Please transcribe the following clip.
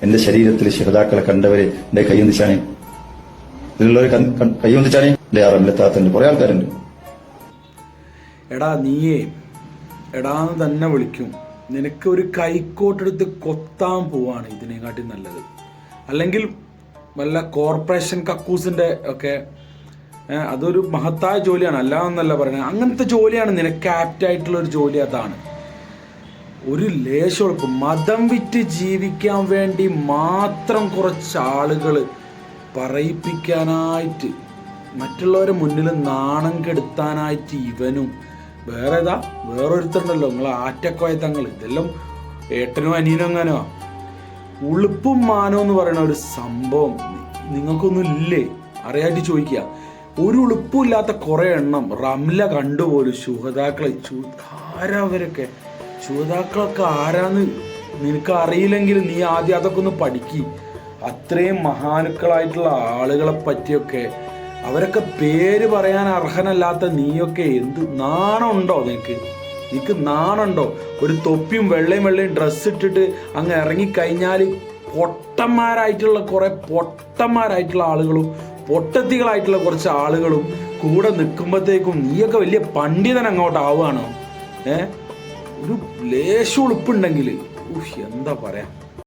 എന്റെ ശരീരത്തിൽ ശുഹദാക്കളെ കണ്ടവരെ എന്റെ കൈയൊന്നിച്ചാണേ, ഇതിലുള്ളവർ കൈയൊന്നിച്ചാണേ. എന്റെ റംലത്താത്തന്റെ കുറെ ആൾക്കാരുണ്ട്. എടാ നീയേ എടാന്ന് തന്നെ വിളിക്കും. നിനക്ക് ഒരു കൈക്കോട്ടെടുത്ത് കൊത്താൻ പോവാണ് ഇതിനെക്കാട്ടി നല്ലത്. അല്ലെങ്കിൽ വല്ല കോർപ്പറേഷൻ കക്കൂസിന്റെ ഒക്കെ അതൊരു മഹത്തായ ജോലിയാണ്, അല്ലാന്നല്ല പറയുന്നത്. അങ്ങനത്തെ ജോലിയാണ് നിനക്ക് ആപ്റ്റായിട്ടുള്ള ഒരു ജോലി. അതാണ് ഒരു ലേശം മതം വിറ്റ് ജീവിക്കാൻ വേണ്ടി മാത്രം കുറച്ച് ആളുകൾ പറയിപ്പിക്കാനായിട്ട്, മറ്റുള്ളവരെ മുന്നിൽ നാണം കെടുത്താനായിട്ട് ഇവനും വേറൊരുത്തരുണ്ടല്ലോ നിങ്ങൾ ആറ്റക്കോയ തങ്ങൾ, ഇതെല്ലാം ഏട്ടനോ അനിയനോ എങ്ങാനോ. ഉളുപ്പും മാനോ എന്ന് പറയുന്ന ഒരു സംഭവം നിങ്ങൾക്കൊന്നും ഇല്ലേ? അറിയായിട്ട് ചോദിക്കുക. ഒരു ഉളുപ്പില്ലാത്ത കുറെ എണ്ണം റംല കണ്ടുപോലും ശുഹദാക്കളെ. ആരാ അവരൊക്കെ? ശുഹദാക്കളൊക്കെ ആരാന്ന് നിനക്ക് അറിയില്ലെങ്കിൽ നീ ആദ്യം അതൊക്കെ ഒന്ന് പഠിക്ക്. അത്രയും മഹാനുക്കളായിട്ടുള്ള ആളുകളെ പറ്റിയൊക്കെ, അവരൊക്കെ പേര് പറയാൻ അർഹനല്ലാത്ത നീയൊക്കെ എന്ത് നാണുണ്ടോ നിനക്ക് നാണുണ്ടോ? ഒരു തൊപ്പിയും വെള്ളയും ഡ്രസ്സ് ഇട്ടിട്ട് അങ്ങ് ഇറങ്ങിക്കഴിഞ്ഞാൽ പൊട്ടന്മാരായിട്ടുള്ള ആളുകളും പൊട്ടത്തികളായിട്ടുള്ള കുറച്ച് ആളുകളും കൂടെ നിൽക്കുമ്പോഴത്തേക്കും നീയൊക്കെ വലിയ പണ്ഡിതൻ അങ്ങോട്ട് ആവുകയാണോ? ഒരു ലേശം ഉളുപ്പുണ്ടെങ്കിൽ എന്താ പറയാ.